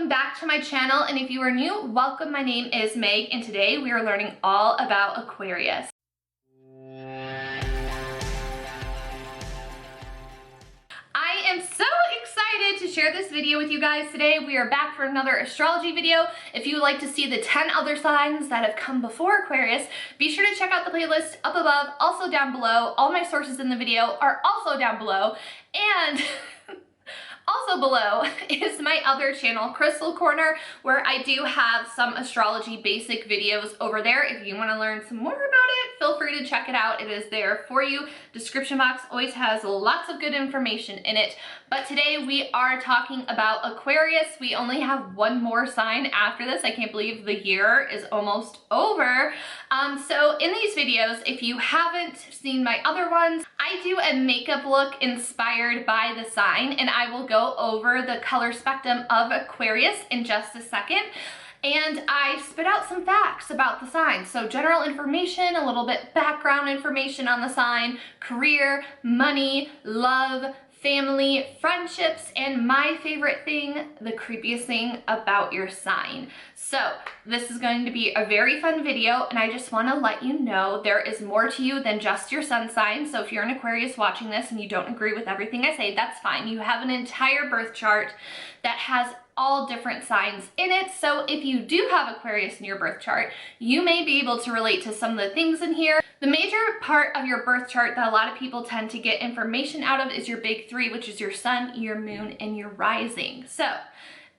welcome back to my channel, and if you are new, welcome. My name is Meg, and today we are learning all about Aquarius. I am so excited to share this video with you guys today. We are back for another astrology video. If you would like to see the 10 other signs that have come before Aquarius, be sure to check out the playlist up above, also down below. All my sources in the video are also down below, and also below is my other channel, Crystal Corner, where I do have some astrology basic videos over there. If you want to learn some more about it, feel free to check it out. It is there for you. Description box always has lots of good information in it. But today we are talking about Aquarius. We only have one more sign after this. I can't believe the year is almost over. So in these videos, if you haven't seen my other ones, I do a makeup look inspired by the sign, and I will go over the color spectrum of Aquarius in just a second. And I spit out some facts about the sign. So general information, a little bit background information on the sign, career, money, love, family, friendships, and my favorite thing, the creepiest thing about your sign. So this is going to be a very fun video, and I just want to let you know there is more to you than just your sun sign. So if you're an Aquarius watching this and you don't agree with everything I say, that's fine. You have an entire birth chart that has all different signs in it. So if you do have Aquarius in your birth chart, you may be able to relate to some of the things in here. The major part of your birth chart that a lot of people tend to get information out of is your big three, which is your sun, your moon, and your rising. So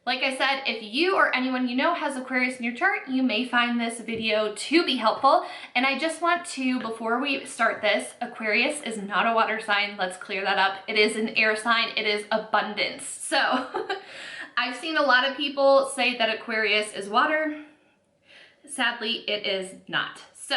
like I said, if you or anyone you know has Aquarius in your chart, you may find this video to be helpful. And I just want to, before we start this, Aquarius is not a water sign. Let's clear that up. It is an air sign. It is abundance. So I've seen a lot of people say that Aquarius is water. Sadly, it is not. So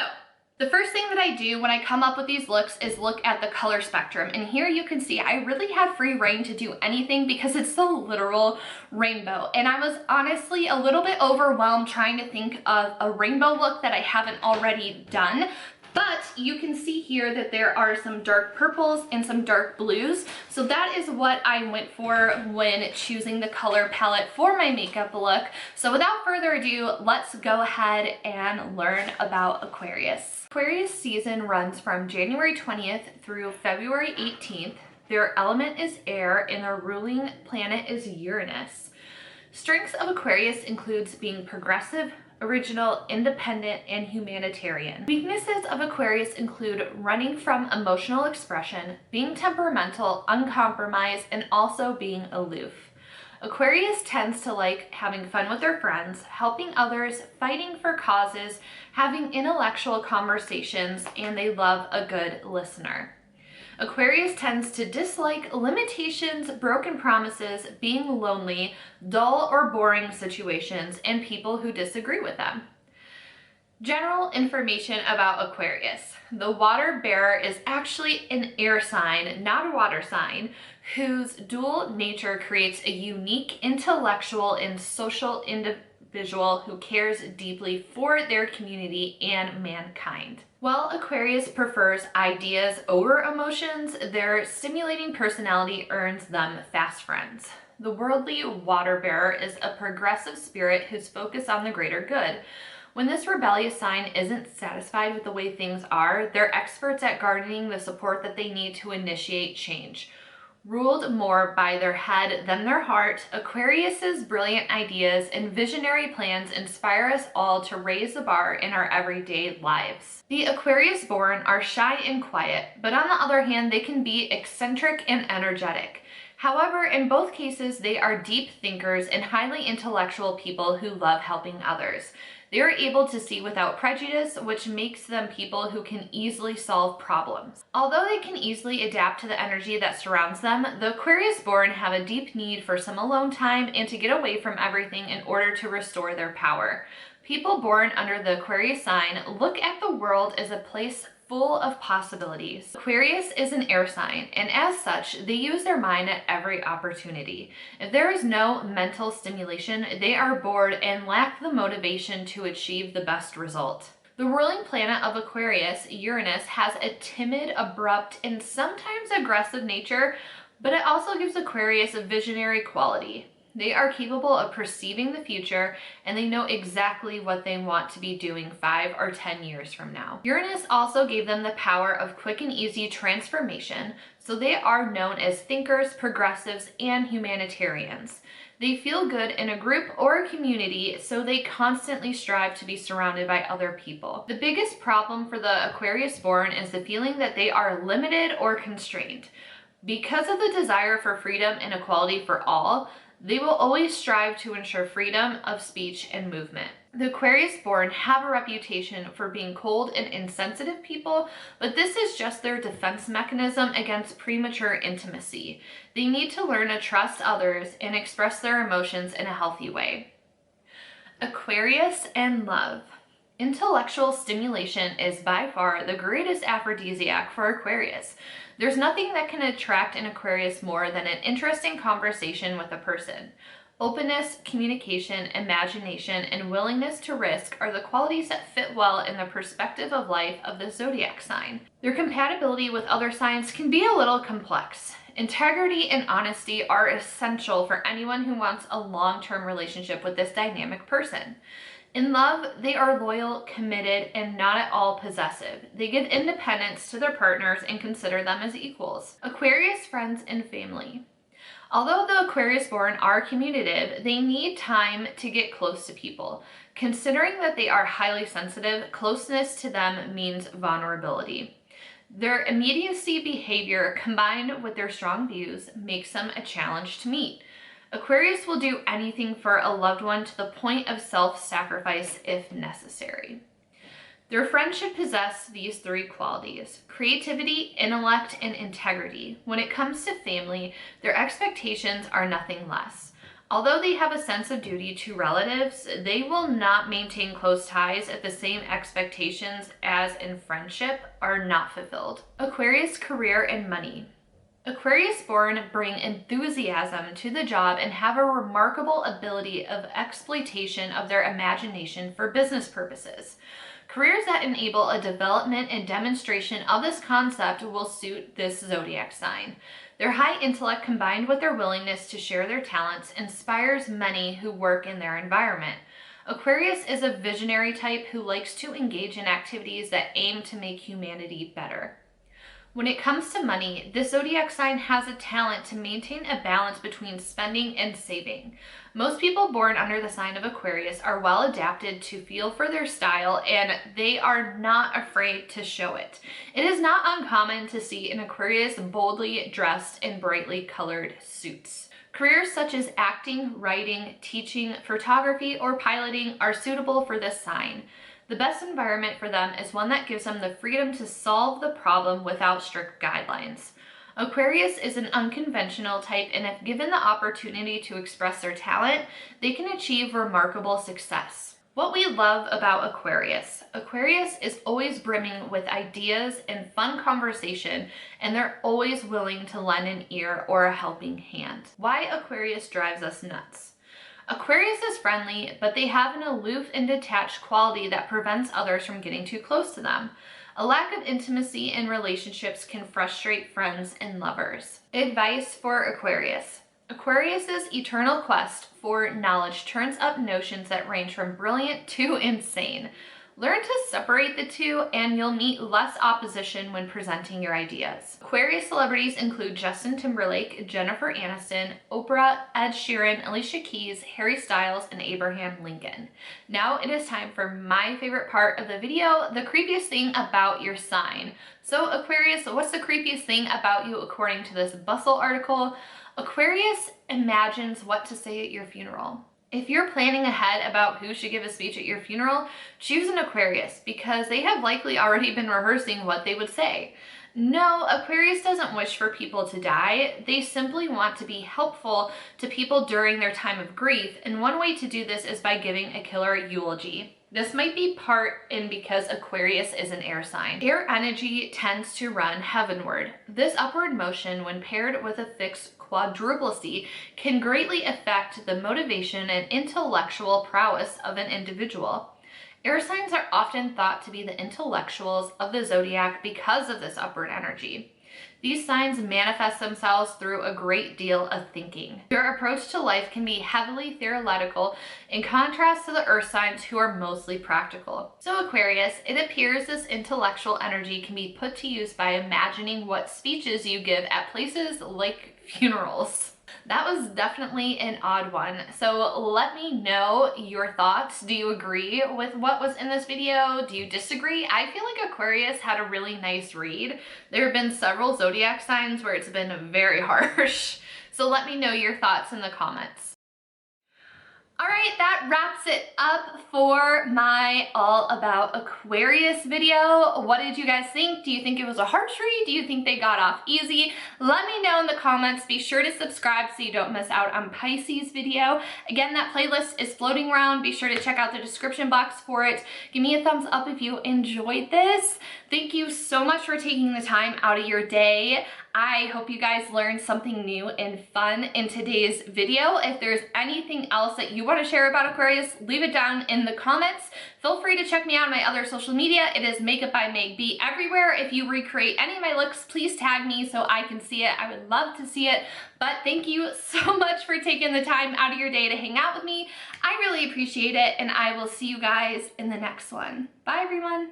the first thing that I do when I come up with these looks is look at the color spectrum. And here you can see I really have free reign to do anything because it's the literal rainbow. And I was honestly a little bit overwhelmed trying to think of a rainbow look that I haven't already done. But you can see here that there are some dark purples and some dark blues. So that is what I went for when choosing the color palette for my makeup look. So without further ado, let's go ahead and learn about Aquarius. Aquarius season runs from January 20th through February 18th. Their element is air and their ruling planet is Uranus. Strengths of Aquarius includes being progressive, original, independent, and humanitarian. Weaknesses of Aquarius include running from emotional expression, being temperamental, uncompromised, and also being aloof. Aquarius tends to like having fun with their friends, helping others, fighting for causes, having intellectual conversations, and they love a good listener. Aquarius tends to dislike limitations, broken promises, being lonely, dull or boring situations, and people who disagree with them. General information about Aquarius. The water bearer is actually an air sign, not a water sign, whose dual nature creates a unique intellectual and social individual who cares deeply for their community and mankind. While Aquarius prefers ideas over emotions, their stimulating personality earns them fast friends. The worldly water bearer is a progressive spirit who's focused on the greater good. When this rebellious sign isn't satisfied with the way things are, they're experts at garnering the support that they need to initiate change. Ruled more by their head than their heart, Aquarius's brilliant ideas and visionary plans inspire us all to raise the bar in our everyday lives. The Aquarius born are shy and quiet, but on the other hand, they can be eccentric and energetic. However, in both cases, they are deep thinkers and highly intellectual people who love helping others. They are able to see without prejudice, which makes them people who can easily solve problems. Although they can easily adapt to the energy that surrounds them, the Aquarius born have a deep need for some alone time and to get away from everything in order to restore their power. People born under the Aquarius sign look at the world as a place full of possibilities. Aquarius is an air sign, and as such, they use their mind at every opportunity. If there is no mental stimulation, they are bored and lack the motivation to achieve the best result. The ruling planet of Aquarius, Uranus, has a timid, abrupt, and sometimes aggressive nature, but it also gives Aquarius a visionary quality. They are capable of perceiving the future, and they know exactly what they want to be doing 5 or 10 years from now. Uranus also gave them the power of quick and easy transformation, so they are known as thinkers, progressives, and humanitarians. They feel good in a group or a community, so they constantly strive to be surrounded by other people. The biggest problem for the Aquarius born is the feeling that they are limited or constrained. Because of the desire for freedom and equality for all, they will always strive to ensure freedom of speech and movement. The Aquarius born have a reputation for being cold and insensitive people, but this is just their defense mechanism against premature intimacy. They need to learn to trust others and express their emotions in a healthy way. Aquarius and love. Intellectual stimulation is by far the greatest aphrodisiac for Aquarius. There's nothing that can attract an Aquarius more than an interesting conversation with a person. Openness, communication, imagination, and willingness to risk are the qualities that fit well in the perspective of life of the zodiac sign. Their compatibility with other signs can be a little complex. Integrity and honesty are essential for anyone who wants a long-term relationship with this dynamic person. In love, they are loyal, committed, and not at all possessive. They give independence to their partners and consider them as equals. Aquarius friends and family. Although the Aquarius born are communicative, they need time to get close to people. Considering that they are highly sensitive, closeness to them means vulnerability. Their immediacy behavior combined with their strong views makes them a challenge to meet. Aquarius will do anything for a loved one to the point of self-sacrifice if necessary. Their friends should possess these 3 qualities: creativity, intellect, and integrity. When it comes to family, their expectations are nothing less. Although they have a sense of duty to relatives, they will not maintain close ties if the same expectations as in friendship are not fulfilled. Aquarius career and money. Aquarius born bring enthusiasm to the job and have a remarkable ability of exploitation of their imagination for business purposes. Careers that enable a development and demonstration of this concept will suit this zodiac sign. Their high intellect combined with their willingness to share their talents inspires many who work in their environment. Aquarius is a visionary type who likes to engage in activities that aim to make humanity better. When it comes to money, this zodiac sign has a talent to maintain a balance between spending and saving. Most people born under the sign of Aquarius are well adapted to feel for their style, and they are not afraid to show it. It is not uncommon to see an Aquarius boldly dressed in brightly colored suits. Careers such as acting, writing, teaching, photography, or piloting are suitable for this sign. The best environment for them is one that gives them the freedom to solve the problem without strict guidelines. Aquarius is an unconventional type, and if given the opportunity to express their talent, they can achieve remarkable success. What we love about Aquarius. Aquarius is always brimming with ideas and fun conversation, and they're always willing to lend an ear or a helping hand. Why Aquarius drives us nuts. Aquarius is friendly, but they have an aloof and detached quality that prevents others from getting too close to them. A lack of intimacy in relationships can frustrate friends and lovers. Advice for Aquarius. Aquarius's eternal quest for knowledge turns up notions that range from brilliant to insane. Learn to separate the two and you'll meet less opposition when presenting your ideas. Aquarius celebrities include Justin Timberlake, Jennifer Aniston, Oprah, Ed Sheeran, Alicia Keys, Harry Styles, and Abraham Lincoln. Now it is time for my favorite part of the video, the creepiest thing about your sign. So Aquarius, what's the creepiest thing about you according to this Bustle article? Aquarius imagines what to say at your funeral. If you're planning ahead about who should give a speech at your funeral, choose an Aquarius because they have likely already been rehearsing what they would say. No, Aquarius doesn't wish for people to die. They simply want to be helpful to people during their time of grief, and one way to do this is by giving a killer eulogy. This might be part in because Aquarius is an air sign. Air energy tends to run heavenward. This upward motion, when paired with a fixed quadruplicity, can greatly affect the motivation and intellectual prowess of an individual. Air signs are often thought to be the intellectuals of the zodiac because of this upward energy. These signs manifest themselves through a great deal of thinking. Their approach to life can be heavily theoretical in contrast to the earth signs who are mostly practical. So Aquarius, it appears this intellectual energy can be put to use by imagining what speeches you give at places like funerals. That was definitely an odd one. So let me know your thoughts. Do you agree with what was in this video? Do you disagree? I feel like Aquarius had a really nice read. There have been several zodiac signs where it's been very harsh. So let me know your thoughts in the comments. All right, that wraps it up for my All About Aquarius video. What did you guys think? Do you think it was a harsh read? Do you think they got off easy? Let me know in the comments. Be sure to subscribe so you don't miss out on Pisces video. Again, that playlist is floating around. Be sure to check out the description box for it. Give me a thumbs up if you enjoyed this. Thank you so much for taking the time out of your day. I hope you guys learned something new and fun in today's video. If there's anything else that you want to share about Aquarius, leave it down in the comments. Feel free to check me out on my other social media. It is MakeupByMegB everywhere. If you recreate any of my looks, please tag me so I can see it. I would love to see it. But thank you so much for taking the time out of your day to hang out with me. I really appreciate it, and I will see you guys in the next one. Bye, everyone.